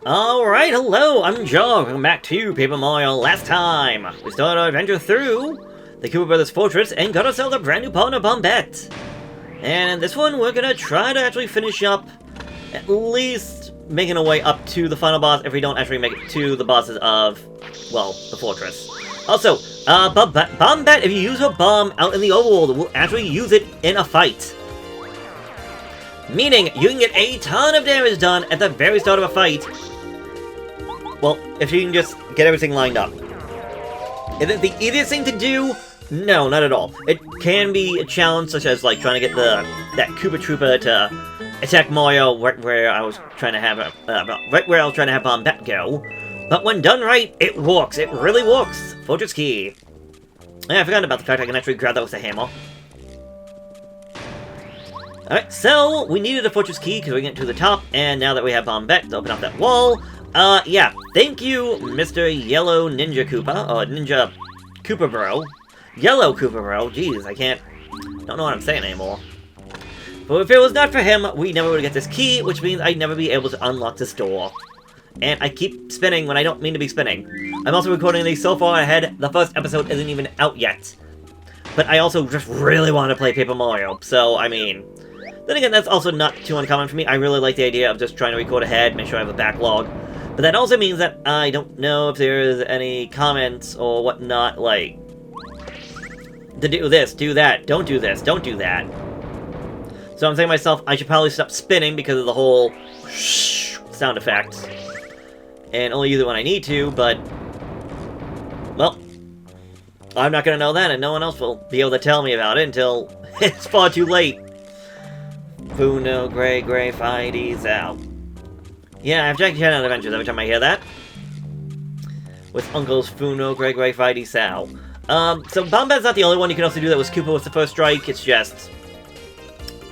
Alright, hello, I'm Joe. Welcome back to Paper Mario. Last time, we started our adventure through the Koopa Brothers Fortress and got ourselves a brand new partner, Bombette. And in this one, we're gonna try to actually finish up, at least making our way up to the final boss if we don't actually make it to the bosses of, well, the fortress. Also, Bombette, if you use her bomb out in the overworld, will actually use it in a fight. Meaning, you can get a ton of damage done at the very start of a fight. Well, if you can just get everything lined up. Is it the easiest thing to do? No, not at all. It can be a challenge, such as like trying to get that Koopa Troopa to attack Mario right where I was trying to have Bombette go. But when done right, it works. It really works. Fortress key. Yeah, I forgot about the fact I can actually grab that with a hammer. Alright, so we needed a fortress key because we get to the top, and now that we have Bombette to open up that wall, yeah, thank you, Mr. Yellow Ninja Koopa, or Ninja Koopa Bro. Yellow Koopa Bro, jeez, don't know what I'm saying anymore. But if it was not for him, we never would get this key, which means I'd never be able to unlock this door. And I keep spinning when I don't mean to be spinning. I'm also recording these so far ahead, the first episode isn't even out yet. But I also just really want to play Paper Mario, so, I mean... Then again, that's also not too uncommon for me. I really like the idea of just trying to record ahead, make sure I have a backlog. But that also means that I don't know if there's any comments or whatnot, like... to do this, do that, don't do this, don't do that. So I'm saying to myself, I should probably stop spinning because of the whole... sound effect. And only use it when I need to, but... well... I'm not gonna know that, and no one else will be able to tell me about it until it's far too late. Funo, Gray, Fidey's out. Yeah, I have Jackie Chan on Adventures every time I hear that. With Uncles Funo, Gray, Fidey, Sal. So Bombette's not the only one. You can also do that with Koopa with the first strike. It's just...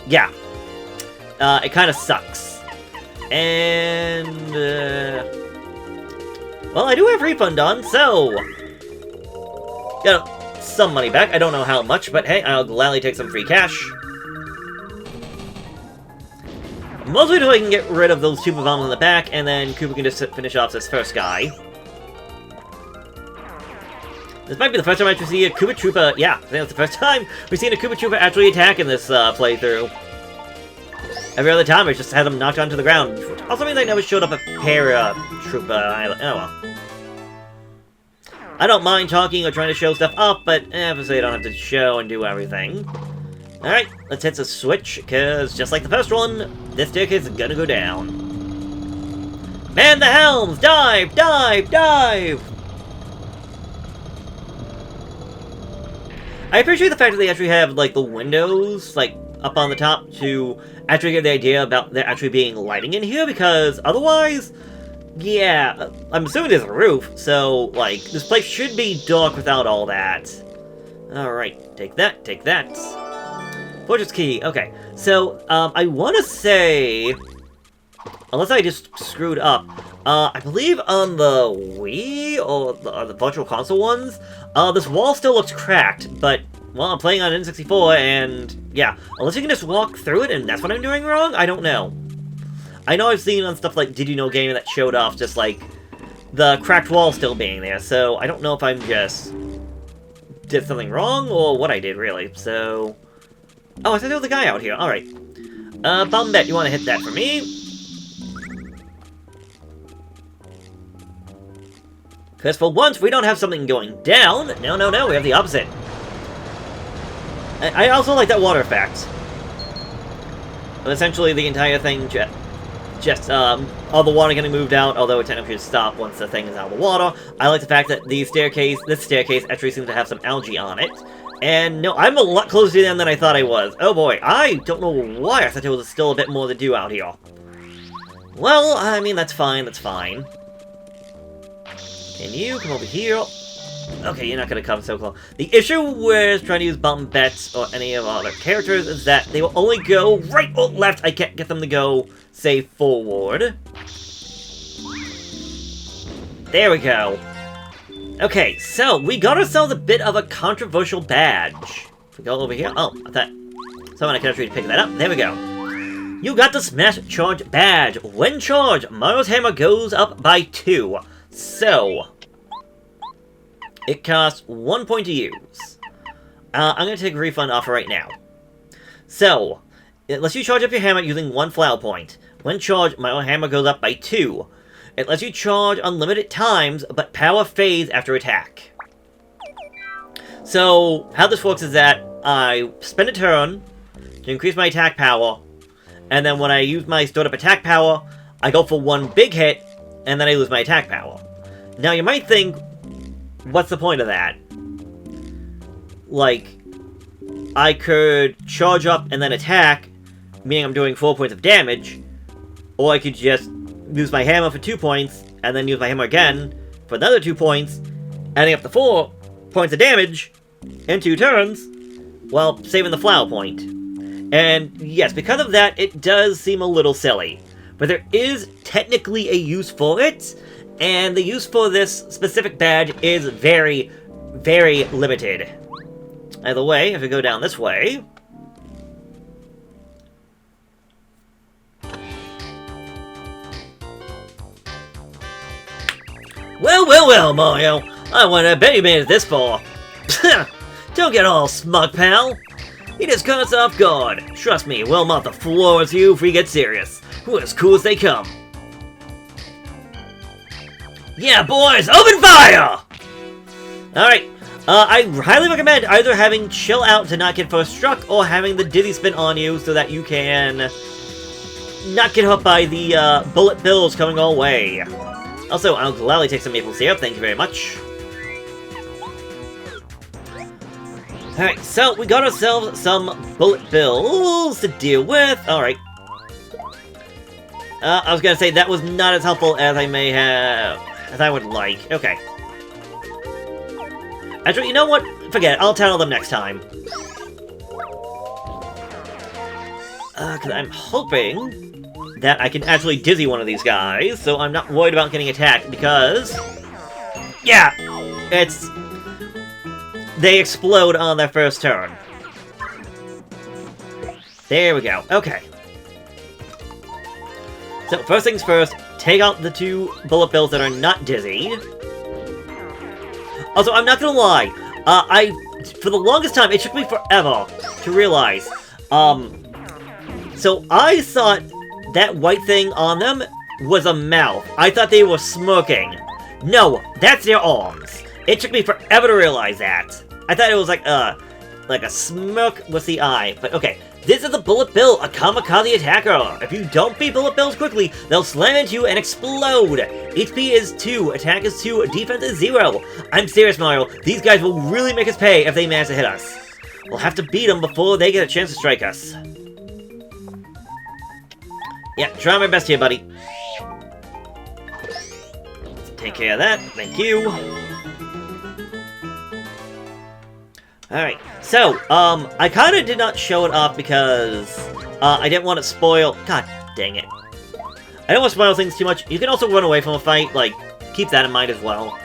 yeah. It kind of sucks. And, well, I do have refund on, so... got some money back. I don't know how much, but hey, I'll gladly take some free cash. Mostly so I can get rid of those Koopa bombs in the back, and then Koopa can just finish off this first guy. This might be the first time I actually see a Koopa Troopa. Yeah, I think that's the first time we've seen a Koopa Troopa actually attack in this playthrough. Every other time, I just had them knocked onto the ground. Also means I never showed up a Para-Troopa. Oh well. I don't mind talking or trying to show stuff off, but obviously I don't have to show and do everything. Alright, let's hit the switch, because just like the first one, this staircase is gonna go down. Man the helms! Dive! Dive! Dive! I appreciate the fact that they actually have, like, the windows, like, up on the top to actually get the idea about there actually being lighting in here, because otherwise, yeah, I'm assuming there's a roof, so, like, this place should be dark without all that. Alright, take that, take that. Fortress key, okay. So, I want to say... unless I just screwed up, I believe on the Wii, or the Virtual Console ones, this wall still looks cracked, but, well, I'm playing on N64, and, yeah, unless you can just walk through it, and that's what I'm doing wrong, I don't know. I know I've seen on stuff like Did You Know Game that showed off just, like, the cracked wall still being there, so I don't know if I'm just... did something wrong, or what I did, really, so... oh, I thought there was a guy out here. Alright. Bombette, you want to hit that for me? Because for once, we don't have something going down. No, we have the opposite. I also like that water effect. Essentially, the entire thing just all the water getting moved out, although it technically should stop once the thing is out of the water. I like the fact that this staircase actually seems to have some algae on it. And no, I'm a lot closer to them than I thought I was. Oh boy, I don't know why I thought there was still a bit more to do out here. Well, I mean, that's fine, that's fine. Can you come over here? Okay, you're not gonna come so close. The issue with trying to use Bombette or any of our other characters is that they will only go right or left. I can't get them to go, say, forward. There we go. Okay, so we got ourselves a bit of a controversial badge. If we go over here, oh, I thought someone could actually pick that up. There we go. You got the Smash Charge badge. When charged, Mario's hammer goes up by 2. So, it costs 1 point to use. I'm going to take a refund offer right now. So, it lets you charge up your hammer using 1 flower point. When charged, Mario hammer goes up by 2. It lets you charge unlimited times, but power fades after attack. So, how this works is that I spend a turn to increase my attack power, and then when I use my stored up attack power, I go for 1 big hit, and then I lose my attack power. Now, you might think, what's the point of that? Like, I could charge up and then attack, meaning I'm doing 4 points of damage, or I could just use my hammer for 2 points, and then use my hammer again for another 2 points, adding up to 4 points of damage in 2 turns, while saving the flower point. And yes, because of that, it does seem a little silly. But there is technically a use for it, and the use for this specific badge is very, very limited. Either way, if we go down this way... Well, Mario! I wouldn't have bet you made it this far. Don't get all smug, pal. He just caught us off guard. Trust me, we'll mop the floor with you if we get serious. We're as cool as they come. Yeah, boys, open fire! Alright, I highly recommend either having Chill Out to not get first struck, or having the Dizzy Spin on you so that you can not get hit by the bullet bills coming our way. Also, I'll gladly take some maple syrup, thank you very much. Alright, so we got ourselves some bullet bills to deal with. Alright. I was gonna say that was not as helpful as I would like. Okay. Actually, you know what? Forget it. I'll tell them next time. Because I'm hoping that I can actually dizzy one of these guys, so I'm not worried about getting attacked, because... yeah! It's... they explode on their first turn. There we go. Okay. So, first things first, take out the 2 bullet bills that are not dizzy. Also, I'm not gonna lie, for the longest time, it took me forever to realize, so I thought that white thing on them was a mouth. I thought they were smirking. No, that's their arms. It took me forever to realize that. I thought it was like a smirk with the eye, but okay. This is a Bullet Bill, a kamikaze attacker. If you don't beat Bullet Bills quickly, they'll slam into you and explode. HP is 2, attack is 2, defense is 0. I'm serious, Mario. These guys will really make us pay if they manage to hit us. We'll have to beat them before they get a chance to strike us. Yeah, try my best here, buddy. Take care of that. Thank you. Alright, so, I kinda did not show it off because, I didn't want to spoil... God dang it. I don't want to spoil things too much. You can also run away from a fight, like, keep that in mind as well.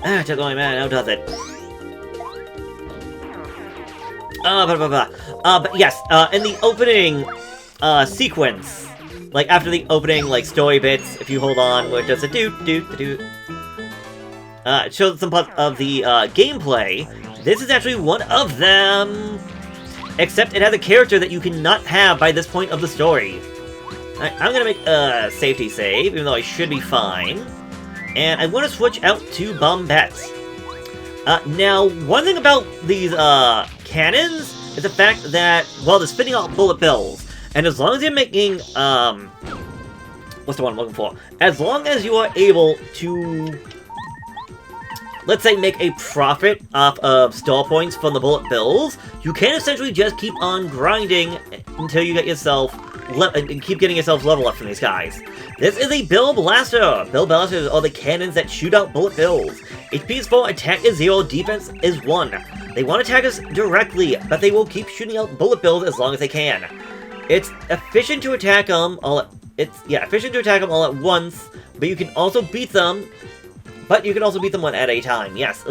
Ah, took away man, how does it? But yes, in the opening, sequence, like, after the opening, like, story bits, if you hold on, where it does a doot, it shows some parts of the, gameplay. This is actually one of them! Except it has a character that you cannot have by this point of the story. I'm gonna make a safety save, even though I should be fine. And I want to switch out to Bombette. Now, one thing about these, cannons is the fact that, well, they're spitting out bullet bills. And as long as you're making, what's the one I'm looking for? As long as you are able to... let's say make a profit off of star points from the bullet bills, you can essentially just keep on grinding until you get yourself keep getting yourself level up from these guys. This is a Bill Blaster. Bill Blasters are the cannons that shoot out bullet bills. HP is 4, attack is 0, defense is 1. They won't attack us directly, but they will keep shooting out bullet bills as long as they can. It's efficient to attack them all at once, but you can also beat them. But you can also beat them one at a time, yes.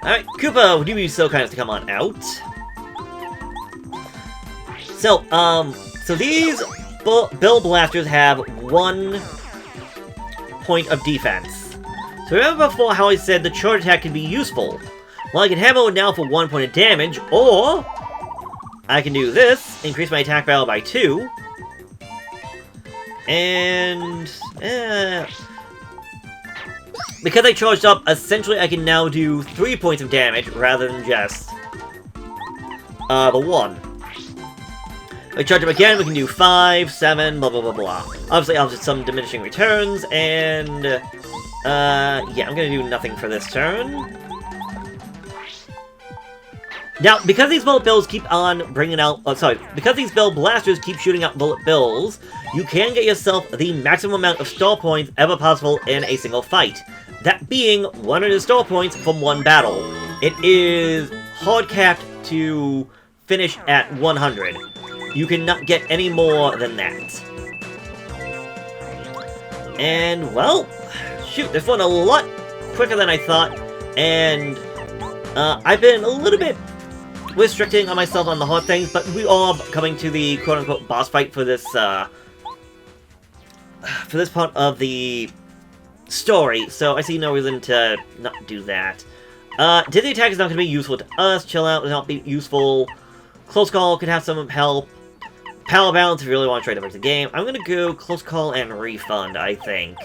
Alright, Koopa, would you be so kind as to come on out? So, so these Bill Blasters have 1 point of defense. So remember before how I said the charge attack can be useful? Well, I can hammer it now for 1 point of damage, or I can do this, increase my attack value by 2, and because I charged up, essentially I can now do 3 points of damage rather than just the 1. If I charge up again, we can do 5, 7, blah blah blah blah. Obviously, I'll just some diminishing returns, and yeah, I'm gonna do nothing for this turn. Now, because these bullet bills keep on bringing out, because these Bill Blasters keep shooting out bullet bills, you can get yourself the maximum amount of star points ever possible in a single fight. That being 100 star points from 1 battle. It is hard capped to finish at 100. You cannot get any more than that. And, well, shoot, this went a lot quicker than I thought, and I've been a little bit restricting on myself on the hard things, but we are coming to the quote-unquote boss fight for this part of the story, so I see no reason to not do that. Dizzy attack is not going to be useful to us, chill out will not be useful, close call could have some help, power balance if you really want to try to break the game. I'm going to go close call and refund, I think.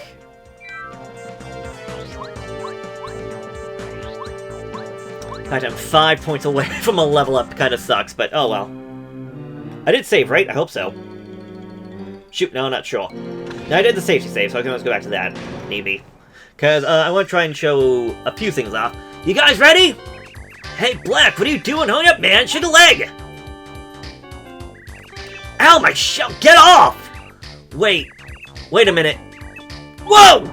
In fact, I'm 5 points away from a level up, kind of sucks, but oh well. I did save, right? I hope so. Shoot, no, I'm not sure. No, I did the safety save, so I can always go back to that, maybe. Because I want to try and show a few things off. You guys ready? Hey, Black, what are you doing? Hurry up, man! Shoot a leg! Ow, my shell! Get off! Wait a minute. Whoa!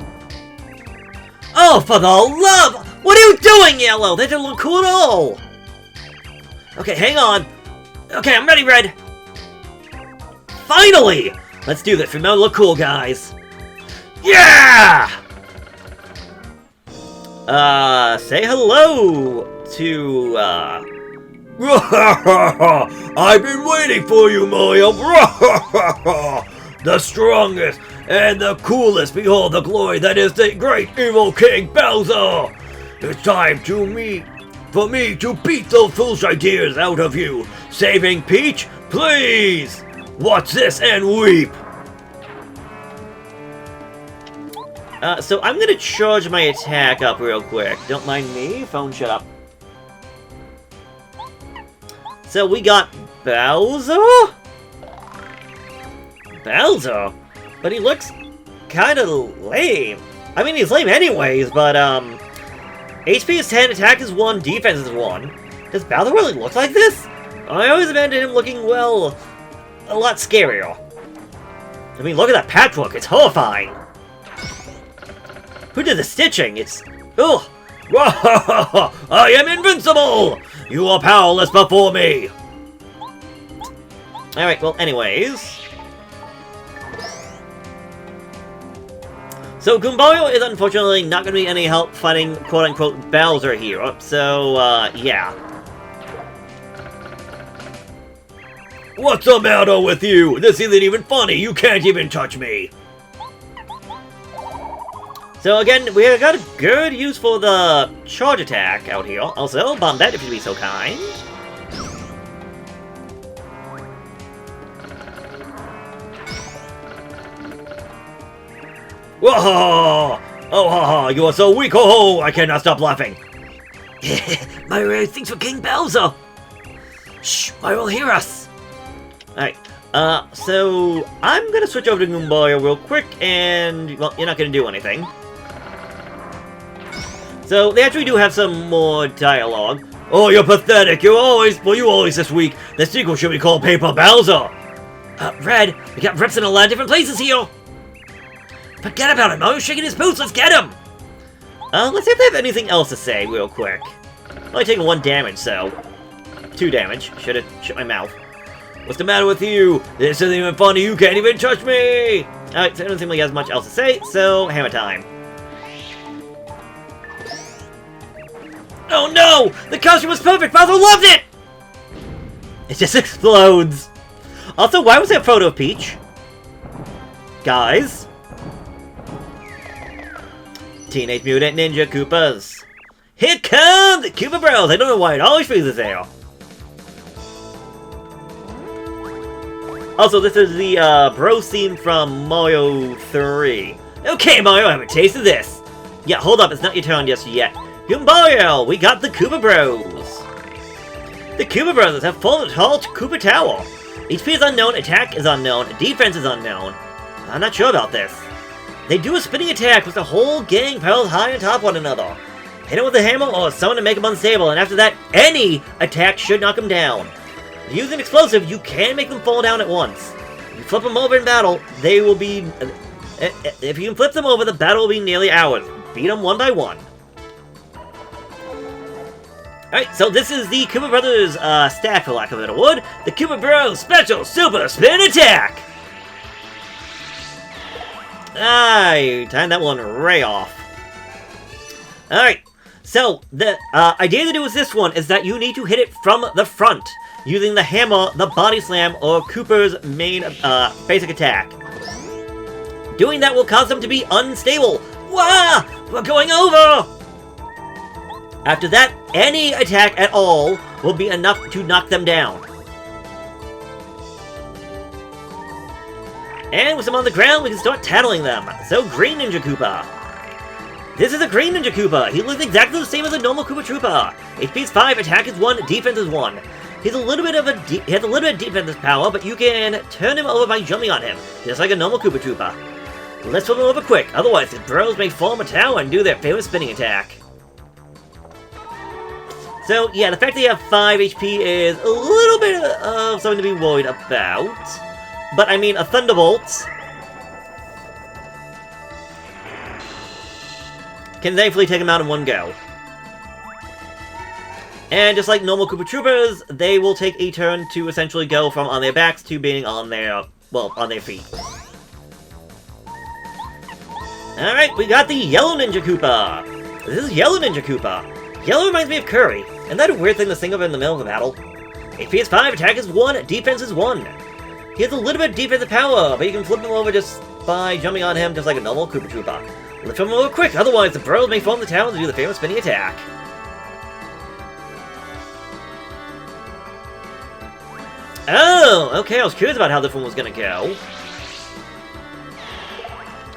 Oh, for the love! What are you doing, Yellow? That didn't look cool at all! Okay, hang on. Okay, I'm ready, Red. Finally! Let's do this. Remember to look cool, guys. Yeah! Say hello to, I've been waiting for you, Mario! The strongest and the coolest, behold the glory that is the great evil King Bowser! It's time for me to beat those foolish ideas out of you! Saving Peach, please! Watch this and weep! So I'm gonna charge my attack up real quick. Don't mind me. Phone, shut up. So we got Bowser? Bowser? But he looks kinda lame. I mean, he's lame anyways, but, HP is 10, attack is 1, defense is 1. Does Bowser really look like this? I always imagined him looking, well, a lot scarier. I mean, look at that patchwork, it's horrifying. Who did the stitching? It's... Ugh! I am invincible! You are powerless before me! Alright, well, anyways... So, Goombario is unfortunately not going to be any help fighting quote-unquote Bowser here, so, yeah. What's the matter with you? This isn't even funny, you can't even touch me! So again, we got a good use for the charge attack out here. Also, Bombette, if you'd be so kind. Whoa! Oh, ha ha! You are so weak! Oh, I cannot stop laughing. Mario thinks for King Bowser. Shh! Mario will hear us. All right. So I'm gonna switch over to Goombario real quick, and well, you're not gonna do anything. So, they actually do have some more dialogue. Oh, you're pathetic! You always this week. The sequel should be called Paper Bowser! Red, we got reps in a lot of different places here! Forget about him, Mario's shaking his boots, let's get him! Let's see if they have anything else to say real quick. Only taking 1 damage, so... 2 damage. Should've shut my mouth. What's the matter with you? This isn't even funny, you can't even touch me! Alright, so I don't seem like he has much else to say, so hammer time. Oh no! The costume was perfect! Bowser loved it! It just explodes. Also, why was there a photo of Peach? Guys? Teenage Mutant Ninja Koopas. Here come the Koopa Bros! I don't know why it always freezes there. Also, this is the Bros theme from Mario 3. Okay, Mario, have a taste of this. Yeah, hold up, it's not your turn just yet. Mario, we got the Koopa Bros. The Koopa Brothers have formed a tall Koopa Tower. HP is unknown, attack is unknown, defense is unknown. I'm not sure about this. They do a spinning attack with the whole gang piled high on top of one another. Hit him with a hammer or someone to make him unstable, and after that, any attack should knock him down. If you use an explosive, you can make them fall down at once. If you flip them over in battle, they will be... If you can flip them over, the battle will be nearly ours. Beat them one by one. Alright, so this is the Koopa Brothers stack, for lack of a better word. The Koopa Bros Special Super Spin Attack! I timed that one right off. Alright, so the idea to do with this one is that you need to hit it from the front, using the hammer, the body slam, or Koopa's main basic attack. Doing that will cause them to be unstable. Wah! We're going over! After that, any attack at all will be enough to knock them down. And with them on the ground, we can start tattling them. So, Green Ninja Koopa. This is a Green Ninja Koopa. He looks exactly the same as a normal Koopa Troopa. HP is 5, attack is 1, defense is 1. He has a little bit of defensive power, but you can turn him over by jumping on him, just like a normal Koopa Troopa. Let's flip him over quick, otherwise the bros may form a tower and do their famous spinning attack. So, yeah, the fact that you have 5 HP is a little bit of something to be worried about. But, I mean, a Thunderbolt can thankfully take him out in one go. And just like normal Koopa Troopers, they will take a turn to essentially go from on their backs to being on their, well, on their feet. Alright, we got the Yellow Ninja Koopa. This is Yellow Ninja Koopa. Yellow reminds me of Curry. Isn't that a weird thing to think of in the middle of a battle? HP is 5, attack is 1, defense is 1. He has a little bit of defensive power, but you can flip him over just by jumping on him just like a normal Koopa Troopa. Lift him over quick, otherwise the bros may form the tower to do the famous spinning attack. Oh, okay, I was curious about how this one was gonna go.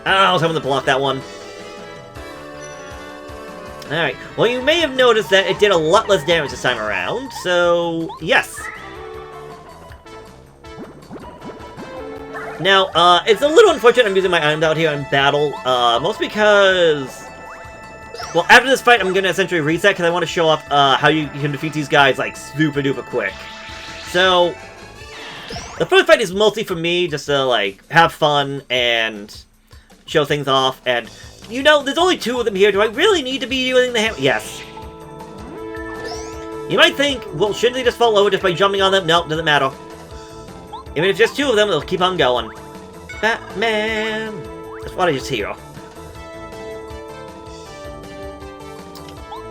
Oh, I was hoping to block that one. Alright, well you may have noticed that it did a lot less damage this time around, so yes. Now, it's a little unfortunate I'm using my items out here in battle, mostly because... Well, after this fight I'm gonna essentially reset because I want to show off how you can defeat these guys like super duper quick. So, the first fight is mostly for me, just to like, have fun and show things off, and... You know, there's only 2 of them here. Do I really need to be using the hammer? Yes. You might think, well, shouldn't they just fall over just by jumping on them? Nope, doesn't matter. Even if just 2 of them, they'll keep on going. Batman! That's what I just hear.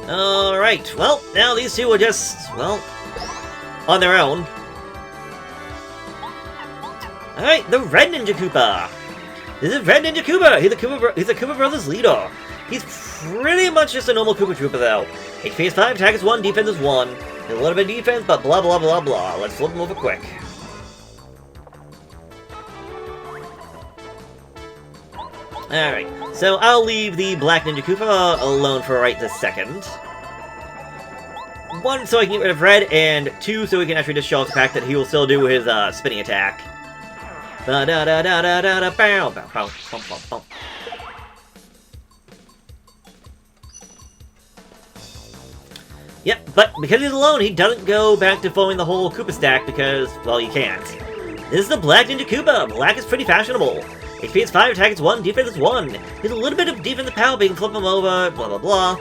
Alright, well, now these 2 are just, well, on their own. Alright, the Red Ninja Koopa! This is Red Ninja Koopa! He's a Koopa Brothers leader. He's pretty much just a normal Koopa Troopa, though. HP is 5, attack is 1, defense is 1. There's a little bit of defense, but blah blah blah blah. Let's flip him over quick. Alright, so I'll leave the Black Ninja Koopa alone for right this second. 1, so I can get rid of Red, and 2, so we can actually just show off the fact that he will still do his spinning attack. Yep, but because he's alone, he doesn't go back to forming the whole Koopa stack because, well, he can't. This is the Black Ninja Koopa. Black is pretty fashionable. HP is 5, attack is 1, defense is 1. He has a little bit of defensive power, but you can flip him over, blah blah blah.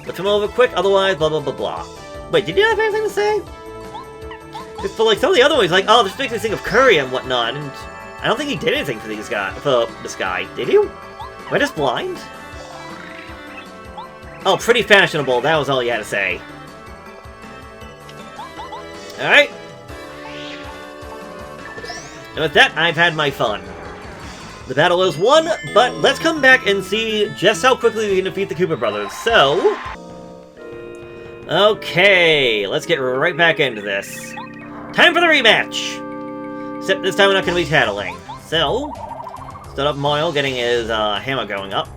Lift him over quick, otherwise, blah blah blah blah. Wait, did you have anything to say? Because for like some of the other ones, like, oh, this makes me think of Curry and whatnot, and I don't think he did anything for these guys, for this guy. Did you? Am I just blind? Oh, pretty fashionable. That was all you had to say. Alright. And with that, I've had my fun. The battle is won, but let's come back and see just how quickly we can defeat the Koopa Brothers. So... okay, let's get right back into this. Time for the rematch! Except this time we're not going to be tattling. So, start up Mario getting his hammer going up.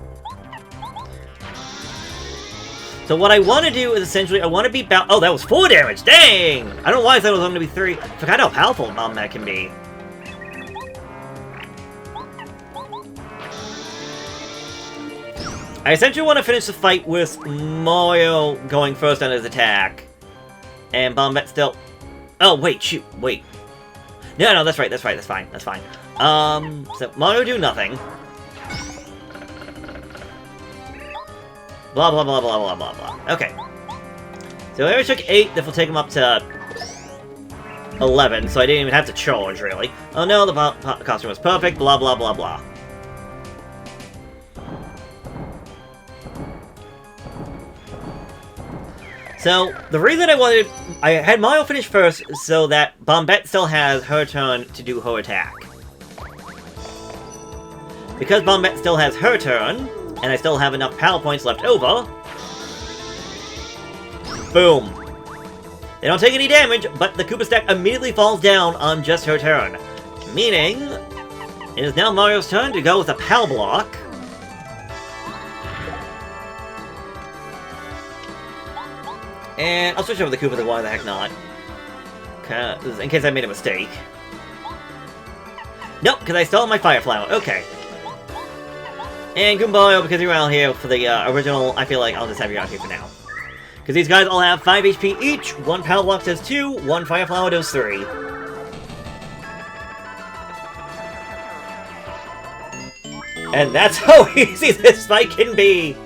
So what I want to do is essentially, I want to beat oh, that was 4 damage! Dang! I don't know why I thought it was going to be 3. I forgot how powerful a bomb that can be. I essentially want to finish the fight with Mario going first on his attack. And Bombette still... oh, wait, shoot, wait. No, that's right, that's fine. So Mario do nothing. Blah, blah, blah, blah, blah, blah, blah. Okay. So I already took 8, this will take him up to 11, so I didn't even have to charge, really. Oh no, the costume was perfect, blah, blah, blah, blah. So, the reason I had Mario finish first so that Bombette still has her turn to do her attack. Because Bombette still has her turn, and I still have enough power points left over, boom. They don't take any damage, but the Koopa stack immediately falls down on just her turn. Meaning, it is now Mario's turn to go with a PAL block. And I'll switch over the Koopa, why the heck not? In case I made a mistake. Nope, because I stole my Fire Flower. Okay. And Goombario, because you're out here for the original, I feel like I'll just have you out here for now. Because these guys all have 5 HP each, 1 Power Block does 2, 1 Fire Flower does 3. And that's how easy this fight can be!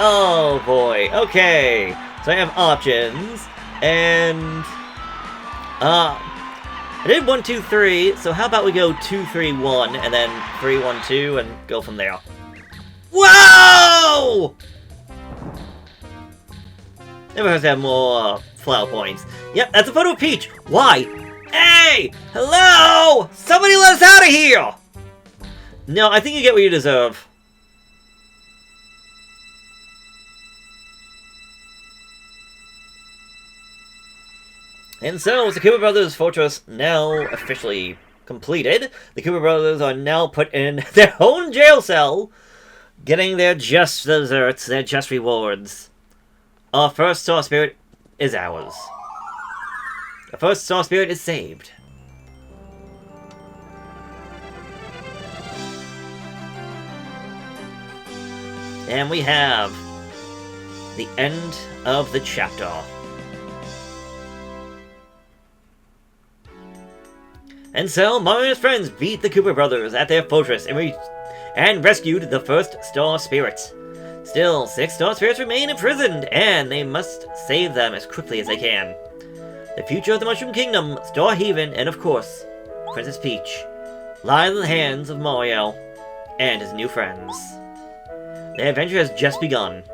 Oh boy, okay. So I have options, and... I did 1, 2, 3, so how about we go 2, 3, 1, and then 3, 1, 2, and go from there. Whoa! Never hurts to have more flower points. Yep, that's a photo of Peach. Why? Hey! Hello! Somebody let us out of here! No, I think you get what you deserve. And so, with the Koopa Brothers Fortress now officially completed, the Koopa Brothers are now put in their own jail cell, getting their just desserts, their just rewards. Our first Star Spirit is ours. The first Star Spirit is saved. And we have the end of the chapter. And so, Mario and his friends beat the Koopa Brothers at their fortress and rescued the first Star Spirit. Still, 6 Star Spirits remain imprisoned, and they must save them as quickly as they can. The future of the Mushroom Kingdom, Star Haven, and of course, Princess Peach, lie in the hands of Mario and his new friends. Their adventure has just begun.